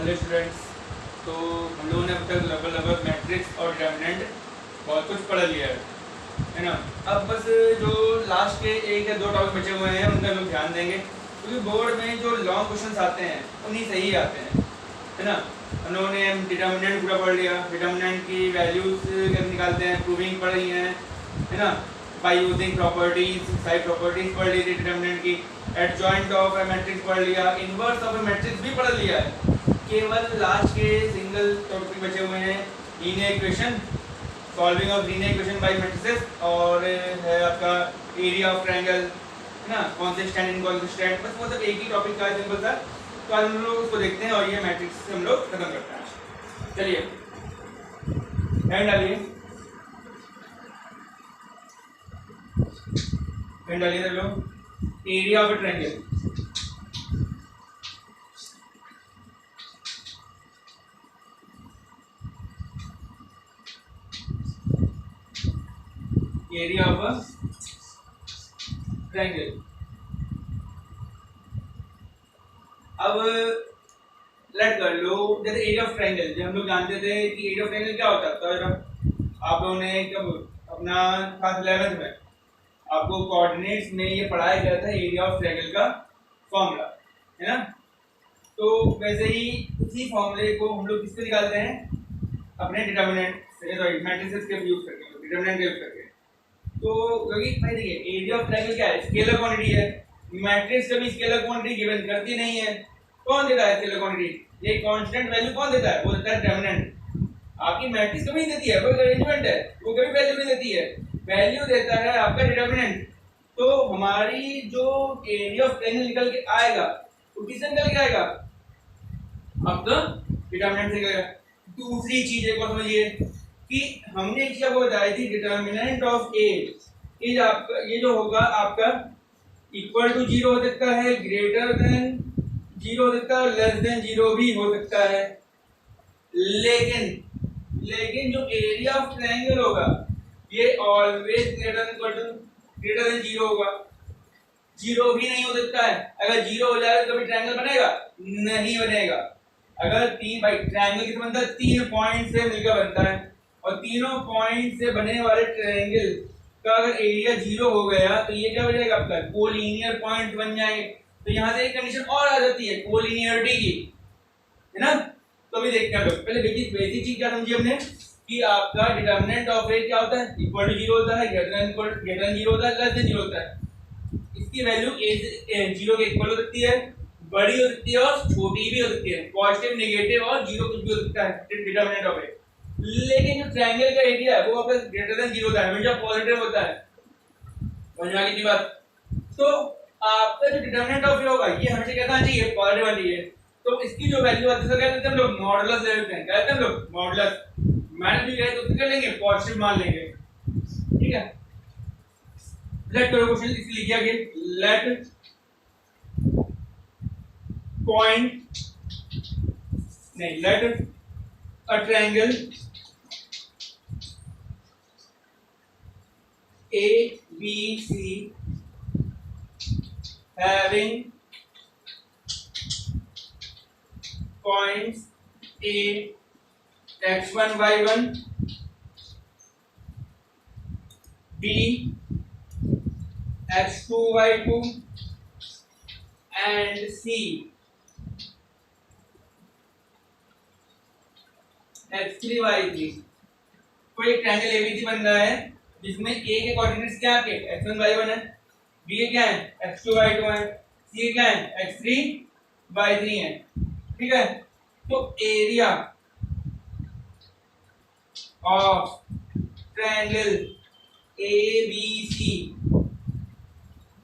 Hello students. तो हम लोगों ने अब तक लगभग मैट्रिक्स और डिटरमिनेंट बहुत कुछ पढ़ लिया है ना। अब बस जो लास्ट के एक या दो टॉपिक बचे हुए हैं उनका लोग ध्यान देंगे, क्योंकि बोर्ड में जो लॉन्ग क्वेश्चन आते हैं उन्हीं से ही आते हैं, है ना। हम लोगों ने डिटरमिनेंट पूरा पढ़ लिया, डिटरमिनेंट की वैल्यूज कैसे निकालते हैं, प्रूविंग पढ़ रही है ना। By using properties, side properties पढ़ ली थी डिटरमिनेंट की। एडजॉइंट ऑफ ए मैट्रिक्स पढ़ लिया, इनवर्स ऑफ ए मैट्रिक्स भी पढ़ लिया है। केवल लास्ट के सिंगल टॉपिक बचे हुए हैं linear equation, solving of linear equation by matrices, और है आपका एरिया ऑफ ट्रायंगल, है ना, कंसिस्टेंट इनकंसिस्टेंट। बस वो सब एक ही टॉपिक का सिंपल था। तो आज हम लोग उसको देखते हैं और ये मैट्रिक्स से हम लोग खत्म करते हैं। चलिए हैंड डालिए, हैंड डालिए सब लोग। Area of A triangle, area of a triangle. अब लेट कर लो, जैसे एरिया ऑफ ट्रायंगल, जब हम लोग जानते थे कि एरिया ऑफ ट्रायंगल क्या होता है, तो आप लोगों ने कब अपना क्लास 11th में आपको कोऑर्डिनेट्स में ये पढ़ाया गया था एरिया ऑफ ट्रायंगल का फॉर्मूला, है ना। तो वैसे ही उसी फॉर्मूले को हम लोग किससे निकालते हैं, अपने डिटरमिनेंट सॉरी मैट्रिसेस के यूज करके, डिटरमिनेंट यूज करके। तो क्योंकि भाई देखिए एरिया ऑफ ट्रायंगल क्या है, स्केलर क्वांटिटी है। मैट्रिक्स कभी स्केलर क्वांटिटी गिवन करती नहीं है। कौन देता है स्केलर क्वांटिटी? ये कांस्टेंट वैल्यू कौन देता है? वो देता है डिटरमिनेंट। आपकी मैट्रिक्स कभी नहीं देती है, वो अरेंजमेंट है, वो कभी वैल्यू नहीं देती है, वैल्यू देता है आपका डिटरमिनेंट। तो हमारी जो एरिया ऑफ ट्रायंगल निकल के आएगा वो किससे निकल के आएगा? आपका डिटरमिनेंट से निकलेगा। दूसरी चीज एक और समझिए कि हमने एक चीज आपको बताई थी, डिटरमिनेंट ऑफ ए इज आपका, ये जो होगा आपका इक्वल टू 0 हो सकता है, ग्रेटर देन 0 हो सकता है, लेस देन 0 भी हो सकता है। लेकिन जो एरिया ऑफ ट्रायंगल होगा ये ऑलवेज ग्रेटर देन 0 होगा। 0 भी नहीं हो सकता है। अगर 0 हो जाए तो कभी ट्रायंगल बनेगा? नहीं बनेगा। अगर तीन भाई ट्रायंगल कितना बनता है? 3 पॉइंट से मिलकर बनता है, और तीनों पॉइंट से बने वाले ट्रायंगल का अगर एरिया 0 हो गया तो ये क्या हो जाएगा आपका? कोलिनियर पॉइंट बन जाएंगे। तो यहाँ से एक कंडीशन और आ जाती है कोलिनियरिटी की, है ना। तो अभी देखते हैं लोग, पहले बेसिक चीज क्या समझिए हमने कि आपका डिटरमिनेंट ऑफ ए क्या होता है? इक्वल टू 0 होता है, ग्रेटर देन 0 होता है, लेस देन 0 होता है। इसकी वैल्यू ए से 0 के इक्वल हो सकती है, बड़ी हो सकती है और छोटी भी हो सकती है, पॉजिटिव, नेगेटिव और 0 कुछ भी हो सकता है डिटरमिनेंट ऑफ ए। लेकिन जो ट्रायंगल का एरिया है वो आपका ग्रेटर देन 0 होता है, हमेशा पॉजिटिव होता है। समझ में आ गई की बात? तो आपका जो डिटरमिनेंट ऑफ ए होगा ये हमेशा कहना चाहिए पॉजिटिव वाली है। तो इसकी जो वैल्यू आती है तो कहते हैं हम लोग मॉडुलस ले लेते हैं, कहते हैं हम लोग मॉडुलस। मैंने भी कहा तो उसको कर लेंगे पॉजिटिव मान लेंगे, ठीक है। लेट करो क्वेश्चन इसलिए लिखा गया, लेट पॉइंट नहीं let a triangle A B C having points A x1 y1 B x2 y2 and C x3 y3। कोई एक ट्रायंगल ABC बन रहा है जिसमें A के कोऑर्डिनेट्स क्या है? x1 y1 है, B के क्या है? x2 y2 है, C के क्या है? x3 y3 है, ठीक है। तो एरिया ऑफ ट्रायंगल ABC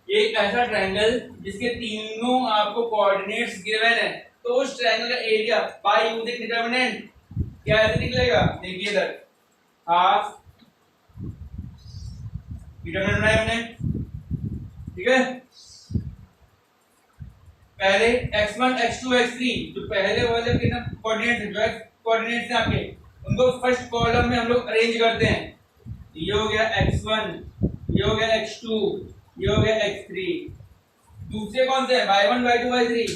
एक ऐसा ट्रायंगल जिसके तीनों आपको कोऑर्डिनेट्स गिवन है, तो उस ट्रायंगल का एरिया बाय यूजिंग डिटरमिनेंट क्या ऐसे निकलेगा? देखिए इधर हाफ डिटरमिनेंट बनाया हमने, ठीक है। पहले x1 x2 x3 जो पहले वाले के ना कोऑर्डिनेट्स है, जो x कोऑर्डिनेट्स हैं आपके, उनको फर्स्ट कॉलम में हम लोग अरेंज करते हैं। ये हो गया x1, ये हो गया x2, ये हो गया x3। दूसरे कौन से हैं? y1 y2 y3।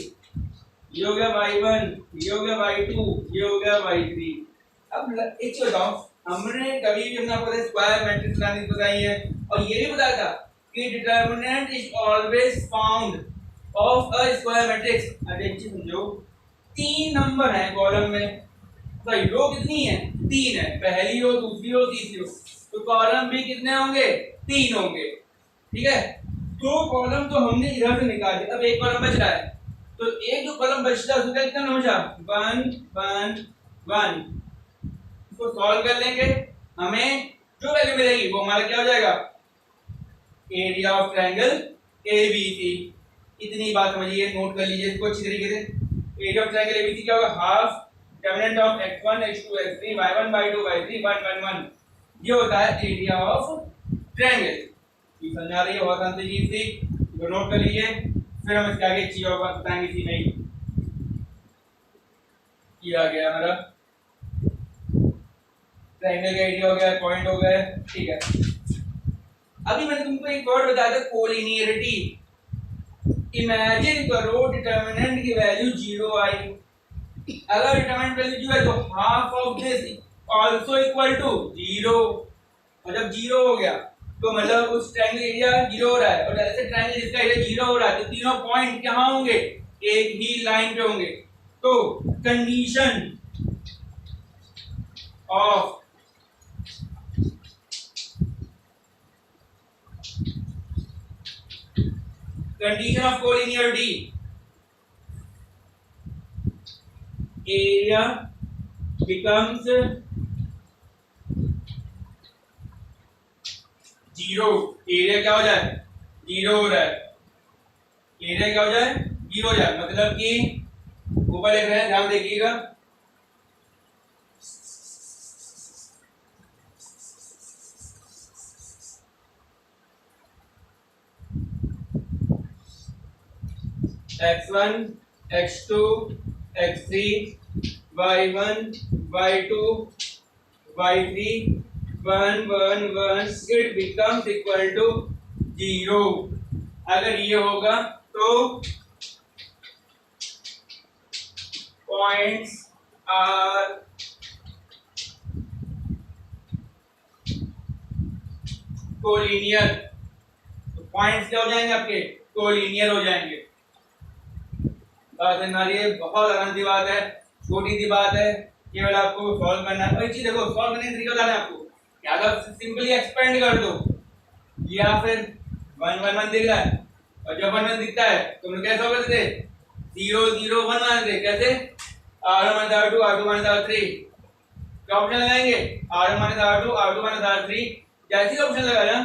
ये हो गया y1, ये हो गया y2, ये हो गया y3। अब एक चीज बताओ, हमने कभी भी हमने आपको स्क्वायर मैट्रिक्स लानी बताई है और ये भी बताया था कि determinant is always found of a square matrix. अब एक चीज समझो, 3 नंबर है कॉलम में, भाई रो कितनी है? 3 है, पहली रो, दूसरी रो, तीसरी रो, तो कॉलम भी कितने होंगे? 3 होंगे। ठीक है, 2 कॉलम तो हमने इधर से निकाल दिया, अब एक कॉलम बच रहा है, तो एक जो कॉलम बचता है उसका कितना नंबर बचा? 1 1 1। इसको सॉल्व कर लेंगे, हमें जो वैल्यू मिलेगी वो हमारा क्या हो जाएगा? Area of triangle ABC. इतनी बात समझिए, नोट कर लीजिए इसको अच्छी तरीके से। एरिया ऑफ ट्रायंगल एबीसी क्या होगा? Half determinant of x1 x2 x3 y1 y2 y3 1 1 1। ये होता है एरिया ऑफ ट्रायंगल। ये समझा रही है बहुत आसान चीज थी, तो नोट कर लीजिए, फिर हम इसके आगे एक चीज और बताएंगे इसी में। किया गया हमारा ट्रायंगल का एरिया हो गया, पॉइंट हो गए। ठीक है, अभी मैंने तुमको एक वर्ड बताया था, कोलिनियरिटी। इमेजिन करो डिटरमिनेंट की वैल्यू 0 आई, अगर डिटरमिनेंट वैल्यू 0 है तो half of this also equal to 0, और जब 0 हो गया तो मतलब उस ट्रायंगल एरिया 0 हो रहा है, और ऐसे ट्रायंगल जिसका एरिया 0 हो रहा है तो तीनों पॉइंट कहां होंगे? एक ही लाइन पे होंगे। तो condition of collinearity, area becomes 0। Area क्या हो जाए? 0 हो रहा है, एरिया क्या हो जाए? 0 हो जाए, मतलब कि ऊपर लिख रहे हैं, ध्यान देखिएगा, x1 x2 x3 y1 y2 y3 1 1 1, it becomes equal to 0। अगर ये होगा तो points are कोलिनियर। तो पॉइंट्स क्या हो जाएंगे आपके? कोलिनियर हो जाएंगे। बात हमारी बहुत आसान सी बात है, छोटी सी बात है, केवल आपको सॉल्व करना है। और चीज देखो, सॉल्व करने का तरीका बताना है आपको, या तो सिंपली एक्सपेंड कर दो, या फिर 1 1 1 दिख रहा है, और जब 1 1 दिखता है तो हम कैसे सॉल्व करते थे? 0 0 1 मानते। कैसे? r1 r2 r2 r3, क्या ऑप्शन लगाएंगे? r1 r2 r2 r3। जैसे ही ऑप्शन लगाया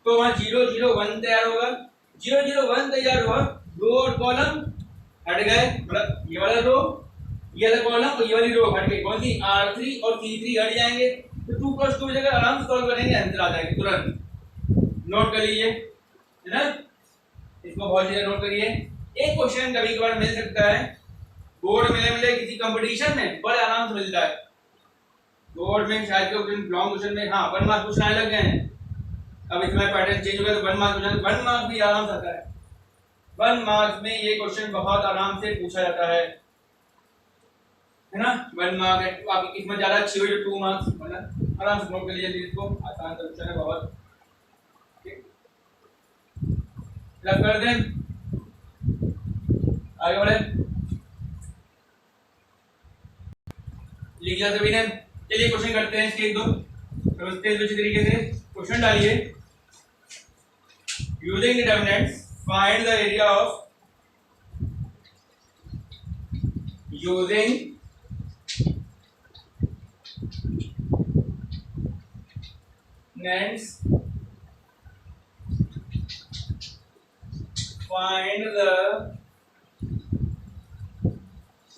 तो वहां 0 0 1 तैयार होगा, 0 0 1 तैयार हुआ, रो और कॉलम हट गए, मतलब ये वाला रो, ये वाला कॉलम और ये वाली रो हट गई। कौन सी? r3 और c3 हट जाएंगे, तो 2 + 2 की जगह आराम से सॉल्व करेंगे, आंसर आ जाएगा तुरंत। नोट कर लीजिए, है ना, इसको बहुत ज्यादा नोट करिए। एक क्वेश्चन कभी कभार मिल सकता है बोर्ड में, मिले किसी कंपटीशन में, बड़े आराम से मिलता है बोर्ड में, शायद के लॉन्ग क्वेश्चन में, हाँ 1 मार्क्स पूछने लग गए हैं। अब इसमें पैटर्न चेंज हो गया तो 1 मार्क्स, 1 मार्क्स भी आराम से आता है। 1 मार्क्स में ये क्वेश्चन बहुत आराम से पूछा जाता है ना। 1 मार्क है, आपकी किस्मत ज्यादा अच्छी हो जो 2 मार्क्स, मतलब आराम से नोट कर लीजिए इसको, आसान क्वेश्चन है बहुत। लग कर दें, आगे बढ़े, लिख लिया सभी ने? चलिए क्वेश्चन करते हैं इसके 1 2, व्यवस्थित अच्छी तरीके से क्वेश्चन डालिए। Using determinants find the area of, using determinants find the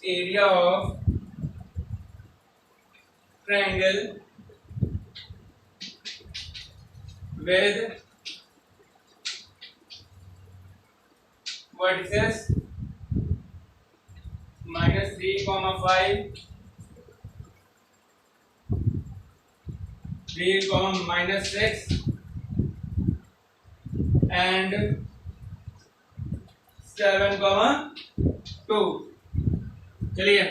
area of triangle with vertices -3, 5, 3, -6 and 7, 2। चलिए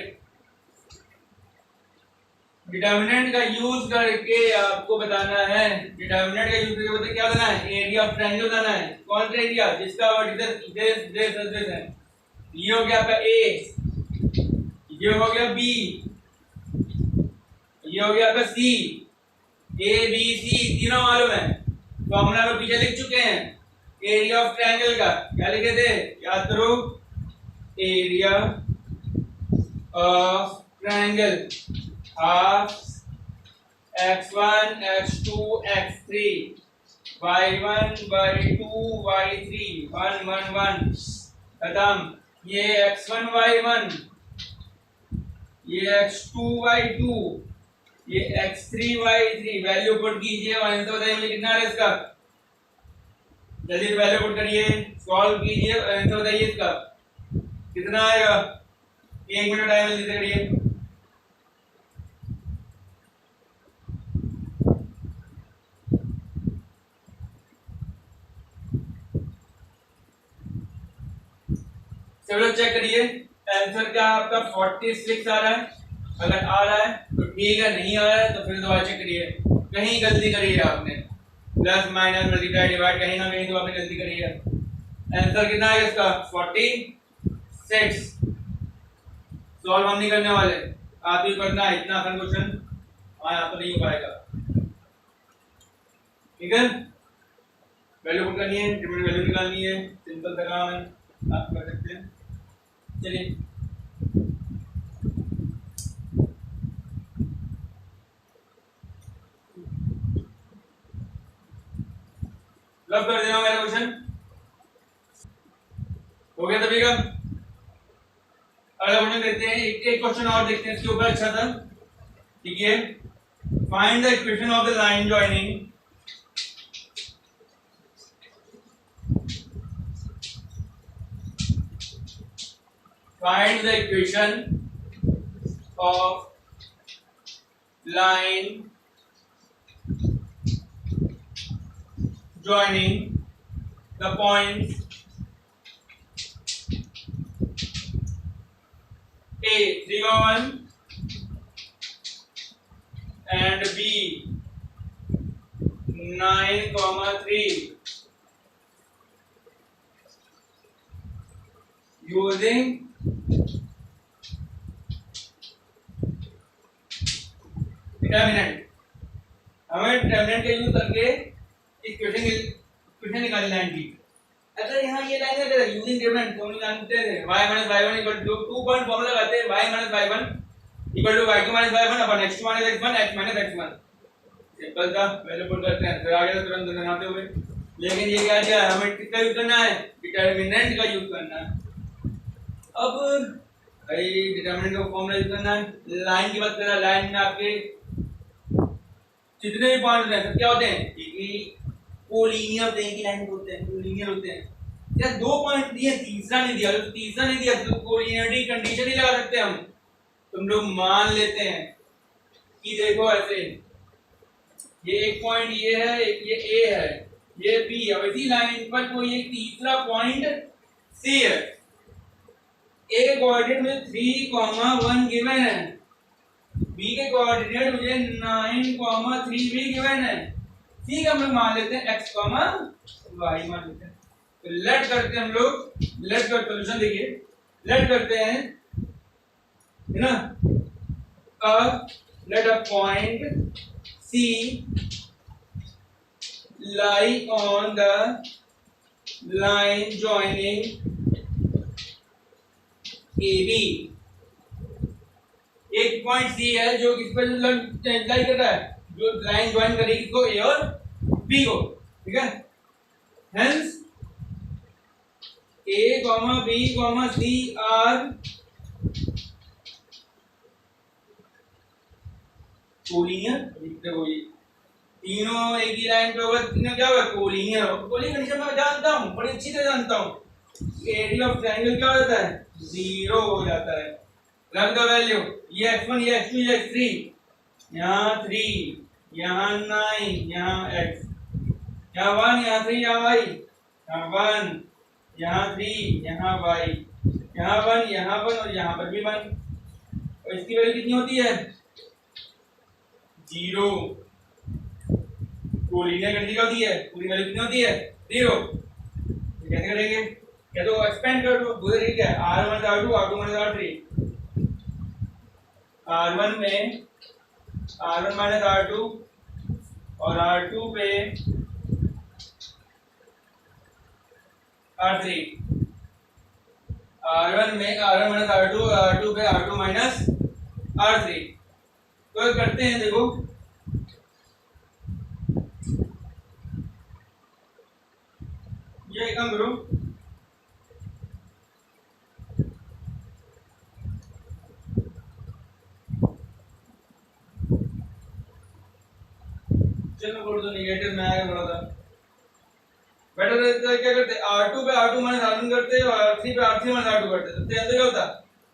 डिटर्मिनेंट का यूज करके आपको बताना है, डिटर्मिनेंट का यूज करके बताइए क्या बताना है, एरिया ऑफ ट्रायंगल बताना है। कौन सा एरिया? जिसका वर्टिकल दिस है। ये हो गया आपका ए, ये हो गया बी, ये हो गया आपका सी। ए बी सी तीनों मालूम है, फॉर्मूला में पीछे लिख चुके हैं। एरिया ऑफ ट्रायंगल का क्या लिखे थे, याद करो, area of triangle half x1 x2 x3 y1 y2 y3 1 1 1 खत्म। ये x1 y1, ये x2 y2, ये x3 y3 वैल्यू पुट कीजिए और आंसर बताइए मुझे कितना है इसका। जल्दी से वैल्यू पुट करिए, सॉल्व कीजिए और आंसर बताइए इसका कितना आएगा। 1 मिनट टाइम जल्दी से करिए। सब लोग चेक करिए आंसर क्या आपका 46 आ रहा है। अगर आ रहा है तो ठीक है, नहीं आ रहा है तो फिर दोबारा चेक करिए, कहीं गलती करी है आपने, प्लस माइनस मल्टीप्लाई डिवाइड कहीं ना कहीं तो आपने गलती करी है। आंसर कितना है इसका 46। सॉल्व हम नहीं करने वाले, आप ही करना है, इतना आसान क्वेश्चन यहाँ तो नहीं हो पाएगा। ठीक है, वैल्यू पुट करनी है, डिफरेंट वैल्यू निकालनी है, सिंपल सा काम है, आप कर सकते हैं। चलिए लव कर देना मेरा क्वेश्चन हो गया सभी का। अगला क्वेश्चन देखते हैं, एक क्वेश्चन और देखते हैं इसके ऊपर, अच्छा था। ठीक है, find the equation of the line joining find the equation of line joining the points A 3, 1 and B 9, 3 using determinant. हमें डिटर्मिनेंट का यूज करके इक्वेशन निकालनी लाइन की। अच्छा यहाँ ये लाइन है तेरा यूजिंग डिटर्मिनेंट तो हम जानते थे y - y1 = 2 पॉइंट फॉर्मूला लगाते हैं, y - y1 = y2 - y1 अपन x2 - x1 x - x1। Simple था, वैल्यू पुट करते हैं फिर आगे तुरंत बनाते हुए। लेकिन ये क्या है, हमें किसका यूज करना है, डिटर्मिनेंट का यूज करना है। अब भाई डिटर्मिनेंट का फॉर्मूला यूज करना है। लाइन की बात करें, लाइन में आपके जितने भी पॉइंट हैं सब क्या होते हैं, कोलिनियर होते हैं कि लाइन होते हैं, कोलिनियर होते हैं। या दो पॉइंट दिए, तीसरा नहीं दिया, तो तीसरा नहीं दिया तो कोलिनियरिटी कंडीशन नहीं लगा सकते हम। तुम लोग मान लेते हैं कि देखो ऐसे ये एक पॉइंट ये है, ये ए है, ये बी है, इसी लाइन पर कोई एक तीसरा पॉइंट सी है। ए के कोऑर्डिनेट में 3, 1 गिवन है, बी के कोऑर्डिनेट मुझे 9, 3 भी गिवन है, सी का हम लोग मान लेते हैं x, y मान लेते हैं। तो लेट करते हैं हम लोग, लेट कर सॉल्यूशन देखिए, लेट करते हैं है ना। Let a point C lie on the line joining AB। एक पॉइंट सी है जो किस पर लाई कर रहा है, जो लाइन ज्वाइन करेगी किसको, ए और बी को। ठीक है, hence A B C are collinear. देखो ये तीनों एक ही लाइन पे होगा, तीनों क्या होगा, कोलिनियर होगा। कोलिनियर कंडीशन मैं जानता हूँ, बड़ी अच्छी तरह जानता हूँ। एरिया ऑफ ट्रायंगल क्या हो जाता है, 0 हो जाता है। रख दो वैल्यू, ये x1 ये x2 ये x3, यहाँ 3 यहाँ 9 यहाँ x, यहाँ 1 यहाँ 3 यहाँ y, यहाँ 1 यहाँ 3 यहाँ y, यहाँ 1 यहाँ 1 और यहाँ पर भी 1। और इसकी वैल्यू कितनी होती है 0। कोलिनियर कंट्री होती है, पूरी वैल्यू कितनी होती है 0। तो कैसे करेंगे, या तो एक्सपेंड कर दो, दूसरा तरीका क्या है r1 r2 r2 r3। r1 में r1 r2 और r2 पे r3, r1 में r1 r2 और r2 पे r2 r3। तो करते हैं, देखो ये काम करो, चलो बोल दो नेगेटिव में आएगा थोड़ा सा बेटर रहता है। क्या करते r2 पे r2 r1 करते और r3 पे r3 r2 करते, तो अंदर क्या होता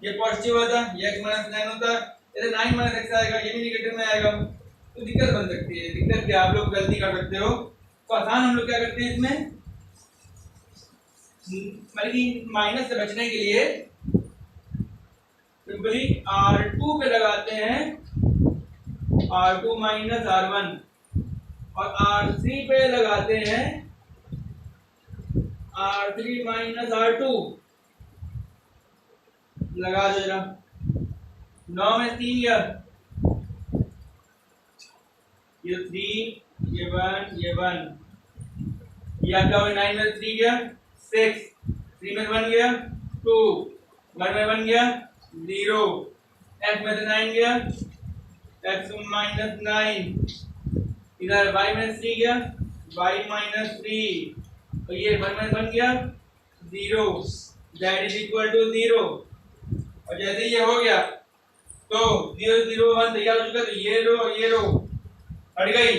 ये पॉजिटिव होता, ये x 9 होता, इधर 9 x आएगा, ये भी नेगेटिव में आएगा। तो दिक्कत बन सकती है। दिक्कत क्या, आप लोग गलती कर सकते हो। तो आसान हम लोग क्या करते हैं इसमें, मतलब कि माइनस से बचने के लिए सिंपली r2 पे लगाते हैं r2 r1 और r3 पे लगाते हैं r3 r2। लगा दो जरा, 9 में 3 गया, ये 3 ये 1 ये 1, ये आपका 9 में 3 गया 6, 3 में 1 गया 2, 1 में 1 गया 0, x में 9 गया x -9, इधर y में 3 गया y -3, तो ये 1 में 1 गया 0, दैट इज इक्वल टू 0। और जैसे ये हो गया तो 0 0 1 तैयार हो चुका, तो ये रो और ये रो हट गई।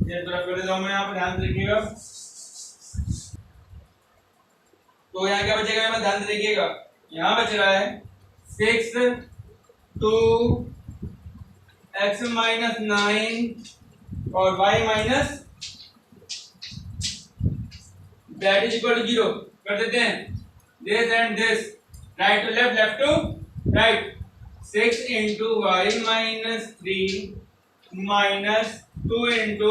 ये तरफ कर देता हूं मैं, यहाँ पर ध्यान से देखिएगा। तो यहाँ क्या बचेगा, यहाँ ध्यान से देखिएगा, यहाँ बच रहा है 6 2 x -9 और y minus that is equal to 0 कर देते हैं। This and this, right to left, left to right. 6 into y -3 minus 2 into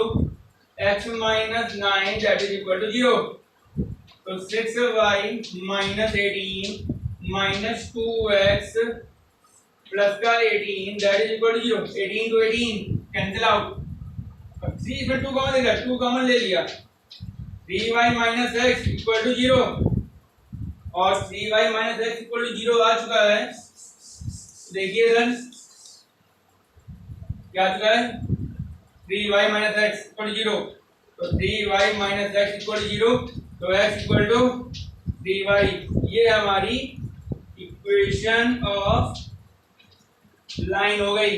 x -9 that is equal to 0। तो 6y -18 माइनस 2x प्लस का 18 that is equal to 0। 18 to 18 cancel out. अब 3 इसमें 2 common लेगा, 2 common ले लिया, 3y x equal to 0 और 3y x equal to 0 आ चुका है। देखिए इधर क्या आ चुका है, 3y x इक्वल टू 0, तो 3y x इक्वल टू 0, तो x इक्वल टू 3y। ये हमारी इक्वेशन ऑफ लाइन हो गई,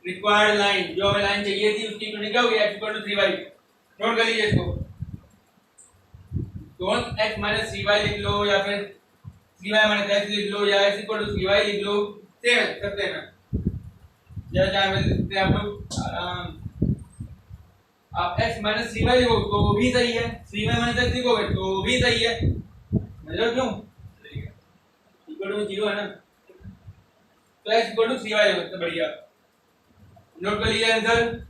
रिक्वायर्ड लाइन, जो हमें लाइन चाहिए थी उसकी इक्वेशन क्या हो गई, x equal to 3y। Note कर लीजिए इसको, डोंट x माइनस 3y लिख लो या फिर 3y माइनस x लिख लो या x इक्वल टू 3y लिख लो, सेम करते हैं ना, जैसे चाहे लिखते हैं आप लोग। आप x माइनस 3y लिखो तो वो भी सही है, 3y माइनस x लिखोगे तो वो भी सही है, मतलब क्यों इक्वल टू 0 है ना, तो x इक्वल टू 3y हो सकता, बढ़िया। नोट कर लीजिए आंसर।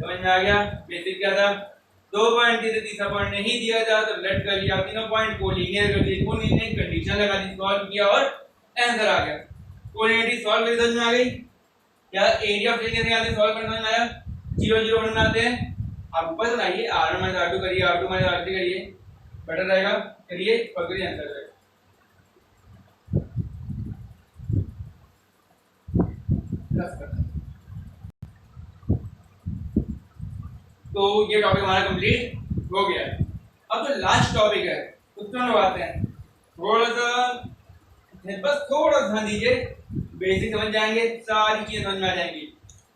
समझ में आ गया बेसिक क्या था, 2 पॉइंट दिए थे, तीसरा पॉइंट नहीं दिया था तो लेट कर लिया, तीनों पॉइंट को लीनियर कर दिए, कोलिनियर कंडीशन लगा दी, सॉल्व किया और आंसर आ गया। कोलिनियरिटी सॉल्व कर समझ में आ गई क्या, एरिया ऑफ ट्रायंगल आते सॉल्व करना समझ में आया, 0 0 1 बनाते हैं। आप ऊपर बनाइए, r1 r2 करिए, r2 r3 करिए, बेटर रहेगा, करिए और करिए आंसर आएगा। तो ये टॉपिक हमारा कंप्लीट हो गया है। अब जो लास्ट टॉपिक है उसमें हम आते हैं, थोड़ा सा बस थोड़ा ध्यान दीजिए, बेसिक समझ जाएंगे, सारी चीजें समझ में आ जाएंगी।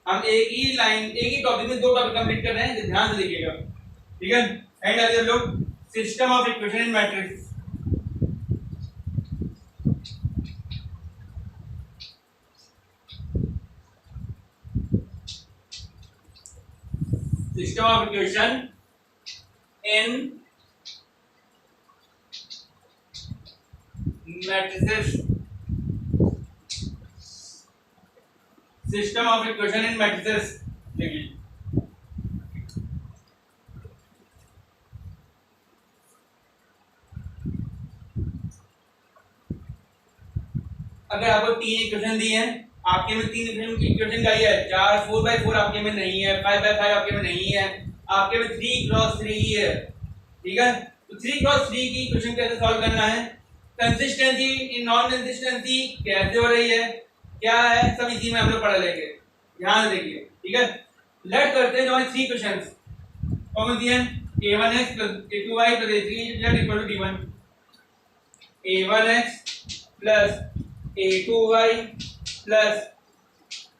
हम एक ही लाइन, एक ही टॉपिक में 2 टॉपिक कंप्लीट कर रहे हैं, ध्यान से देखिएगा, ठीक है। एंड आइए हम लोग system of equation in matrix. System of equation in matrices, system of equation in matrices. देखिए अगर आपको तीन इक्वेशन दी है, आपके में तीन इक्वेशन का ही है, 4 4/4 आपके में नहीं है, 5/5 आपके में नहीं है, आपके में 3x3 ही है। ठीक है, तो 3x3 की इक्वेशन कैसे सॉल्व करना है, कंसिस्टेंसी इन नॉन कंसिस्टेंसी कैसे हो रही है, क्या है, सब इसी में हम लोग पढ़ लेंगे। ध्यान देखिए। ठीक है, लेट करते हैं जो हमारी थ्री क्वेश्चंस कौन सी हैं, a1x + a2y + a3z = d1, a1x plus a2y plus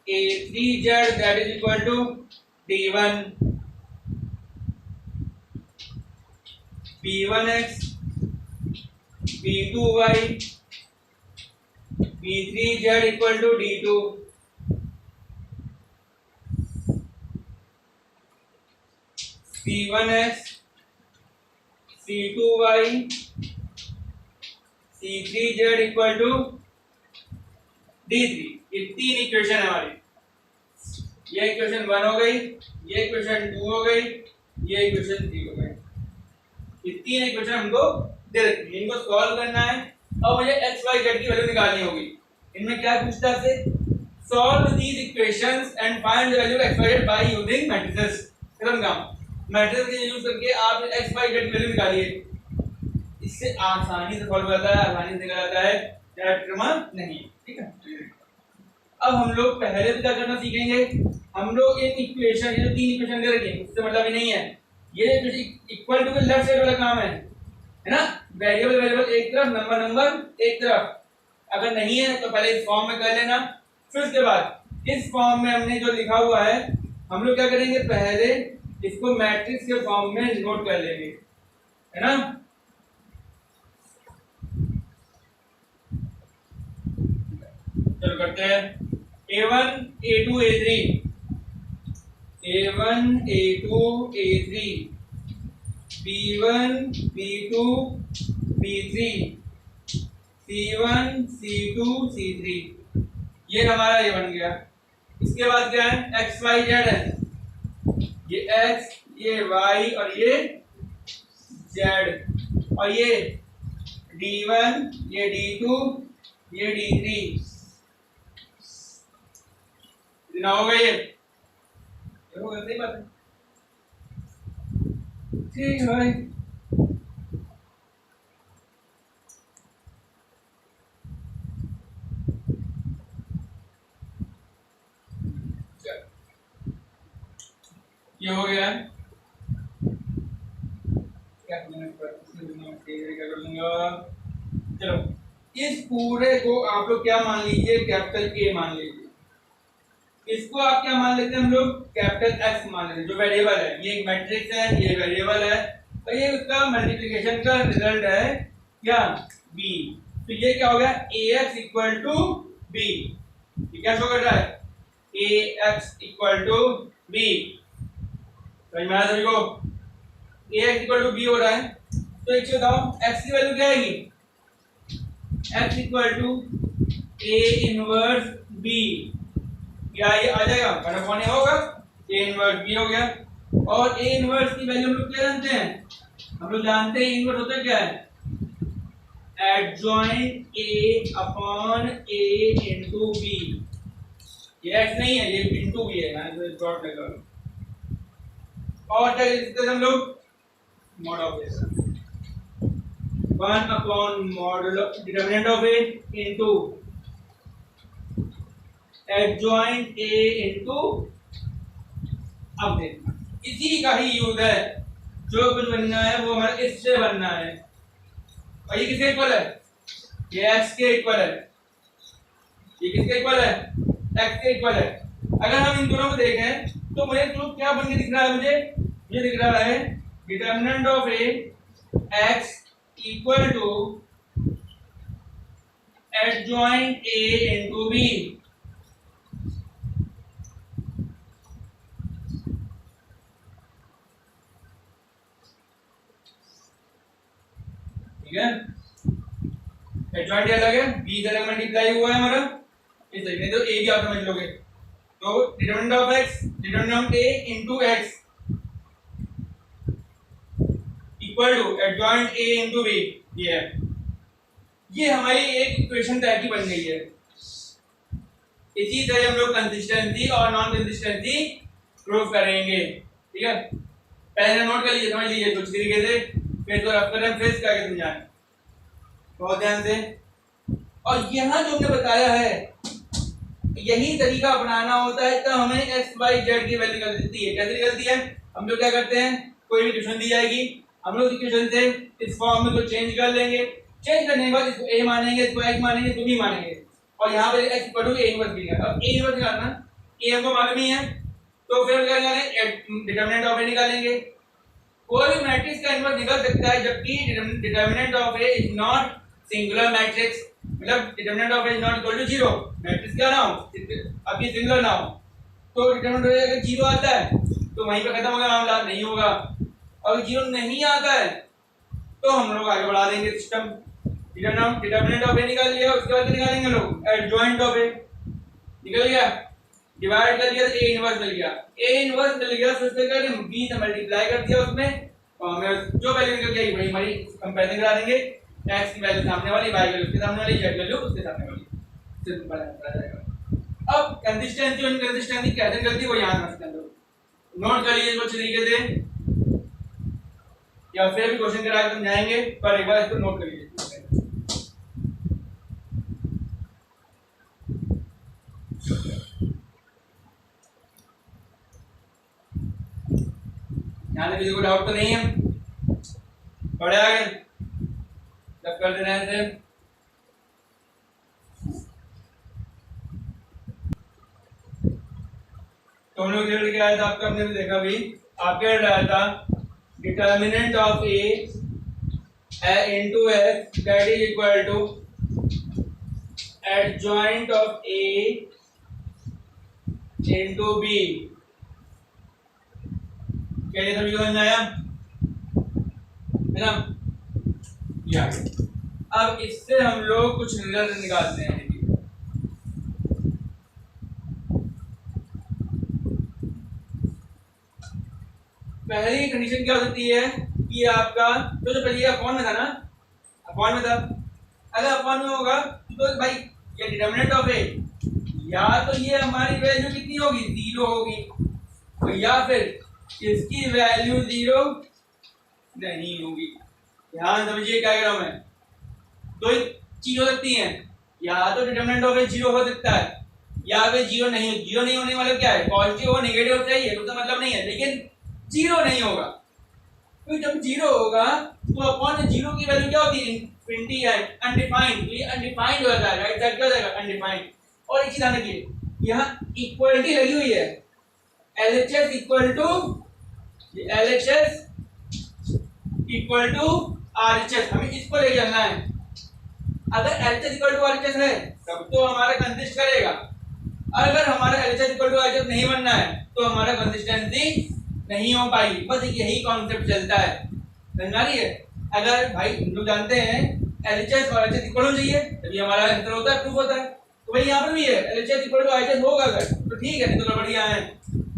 a3z that is equal to d1, b1x b2y b3z equal to d2, c1x c2y c3z equal to d3। ये तीन इक्वेशन है हमारी, ये इक्वेशन 1 हो गई, ये इक्वेशन 2 हो गई, ये इक्वेशन 3 हो गई। ये तीन इक्वेशन हमको दे रखी है, इनको सॉल्व करना है। अब मुझे x y z की वैल्यू निकालनी होगी। इनमें क्या पूछता है, solve these equations and find the value of x y z by using matrices. खत्म काम। मैट्रिसेस का यूज करके आप x y z की वैल्यू निकालिए, इससे आसानी से सॉल्व होता है, आसानी से निकल आता है, नहीं। ठीक है, अब हम लोग पहले तो क्या करना सीखेंगे, हम लोग इन इक्वेशन, ये जो तीन इक्वेशन दे रखी है उससे मतलब ही नहीं है, ये इक्वल टू के लेफ्ट साइड वाला काम है ना, वेरिएबल वेरिएबल एक तरफ, नंबर नंबर एक तरफ। अगर नहीं है तो पहले इस फॉर्म में कर लेना, फिर उसके बाद इस फॉर्म में हमने जो लिखा हुआ है हम लोग क्या करेंगे, पहले इसको मैट्रिक्स के फॉर्म में नोट कर लेंगे, है ना। चलो करते हैं, a1 a2 a3, a1 a2 a3, b1 b2 b3, c1 c2 c3, ये हमारा ये बन गया। इसके बाद क्या है, x y z है, ये x ये y और ये z, और ये d1 ये d2 ये d3 ना हो गए, देखो गलती बात है। ठीक है भाई, ये हो गया, क्या कर लूंगा। चलो इस पूरे को आप लोग क्या मान लीजिए, कैपिटल A मान लीजिए, इसको आप क्या मान लेते हैं, हम लोग कैपिटल X मान लेते हैं, जो वेरिएबल है, ये एक मैट्रिक्स है, ये वेरिएबल है, तो ये उसका मल्टीप्लिकेशन का रिजल्ट है क्या, B। तो ये क्या हो गया, AX = B, ये क्या शो कर रहा है, AX = B। समझ में आया सभी को, AX = B हो रहा है, तो एक बताओ X की वैल्यू क्या आएगी, X = A इनवर्स B, क्या ये आ जाएगा, बड़ा होगा, A इनवर्स B हो गया। और A इनवर्स की वैल्यू हम लोग क्या जानते हैं, हम लोग जानते हैं इनवर्स होता है क्या है, adjoint A upon A into B। ये x नहीं है, ये इनटू B है, मैंने तो डॉट लगा। और क्या लिखते हैं हम लोग, mod of A 1 upon modulo determinant of A into adjoint A into, अब देखना इसी का ही यूज है, जो कुछ बनना है वो हमारा इससे बनना है, और ये किसके इक्वल है, ये x के इक्वल है, ये किसके इक्वल है, x के इक्वल है। अगर हम इन दोनों को देखें तो मुझे तो क्या बन के दिख रहा है, मुझे ये दिख रहा है determinant of A x equal to adjoint A into B। ठीक है, एडजॉइंट अलग है, बी से अलग मल्टीप्लाई हुआ है हमारा, इस तरीके तो ए भी आप समझ लोगे। तो determinant of x, determinant of A into x equal to adjoint a into b, ये हमारी एक इक्वेशन तय की बन गई है। इसी तरह हम लोग कंसिस्टेंसी और नॉन कंसिस्टेंसी प्रूव करेंगे, ठीक है। पहले नोट कर लीजिए, समझ लीजिए कुछ तरीके से, फिर तो रेफरेंस करके समझाएं बहुत ध्यान से। और यहाँ जो हमने बताया है यही तरीका अपनाना होता है, तो हमें एक्स वाई जेड की वैल्यू निकलती है। कैसे निकलती है? हम लोग क्या करते हैं, कोई भी इक्वेशन दी जाएगी, हम लोग इक्वेशन से इस फॉर्म में को चेंज कर लेंगे, चेंज करने के बाद इसको ए मानेंगे, इसको एक्स मानेंगे, इसको बी मानेंगे, और यहाँ पे x equal to a inverse b है। अब ए इनवर्स निकालना, ए हमको मालूम ही है, तो फिर क्या निकालेंगे, डिटरमिनेंट ऑफ ए निकालेंगे। कोई भी मैट्रिक्स का इनवर्स निकल सकता है, जबकि determinant of A is not singular matrix, मतलब determinant of A is not equal to 0, matrix क्या ना हो, अभी सिंगुलर ना हो, तो डिटरमिनेंट ऑफ ए अगर 0 आता है तो वहीं पे खत्म होगा मामला, नहीं होगा। अगर 0 नहीं आता है तो हम लोग आगे बढ़ा देंगे सिस्टम। डिटरमिनेंट ऑफ ए निकाल लिया, उसके बाद निकालेंगे लोग एडजॉइंट ऑफ ए, निकल गया, डिवाइड कर दिया तो ए इनवर्स मिल गया, ए इनवर्स मिल गया, फिर से कर बी से मल्टीप्लाई कर दिया उसमें, और हमें जो वैल्यू निकल गई वही हमारी कंपैरिजन करा देंगे, x की वैल्यू सामने वाली, y की वैल्यू उसके सामने वाली, z वैल्यू उसके सामने वाली, सिंपल आंसर आ जाएगा। अब कंसिस्टेंसी और इनकंसिस्टेंसी कैसे निकलती है वो यहाँ समझते हैं लोग। नोट कर लीजिए कुछ तरीके से, या फिर भी क्वेश्चन करा के समझाएंगे, पर एक बार इसको नोट कर लीजिए। यहाँ से किसी को डाउट तो नहीं है? पढ़े आगे जब कर देना है। तो हम लोग लेके आया था, आपका हमने भी देखा भी, आपके लाया था determinant of A into x that is equal to adjoint of A into b. कैसे समझ में आया है ना? या अब इससे हम लोग कुछ रिजल्ट निकालते हैं। पहली कंडीशन क्या हो सकती है कि आपका तो पहले अपॉन में था ना, अपॉन में था, अगर अपॉन में होगा तो भाई ये डिटरमिनेंट ऑफ ए, या तो ये हमारी वैल्यू कितनी होगी, 0 होगी, तो या फिर इसकी वैल्यू 0 नहीं होगी। ध्यान समझिए क्या कह रहा हूं मैं, दो ही चीज हो सकती है, या तो डिटरमिनेंट ऑफ ए 0 हो सकता है, या फिर 0 नहीं, 0 नहीं होने वाला क्या है, पॉजिटिव हो नेगेटिव चाहिए, तो मतलब नहीं है, लेकिन 0 नहीं होगा। तो जब 0 होगा तो अपॉन 0 की वैल्यू क्या होती है, इनफिनिटी है, अनडिफाइंड, तो ये अनडिफाइंड हो जाता है, राइट साइड क्या हो जाएगा, अनडिफाइंड। और एक चीज ध्यान रखिए, यहाँ इक्वलिटी लगी हुई है, LHS इक्वल टू RHS, हमें इसको ले चलना है। अगर LHS इक्वल टू RHS है तब तो हमारा कंसिस्ट करेगा, अगर हमारा LHS इक्वल टू RHS नहीं बनना है तो हमारा कंसिस्टेंसी नहीं हो पाई। बस यही कॉन्सेप्ट चलता है, समझ आ रही है? अगर भाई हम लोग जानते हैं LHS और RHS इक्वल होना चाहिए तभी हमारा आंसर होता है, प्रूफ होता है, तो भाई यहाँ पर भी है LHS इक्वल टू RHS होगा अगर तो ठीक है, नहीं तो बढ़िया है।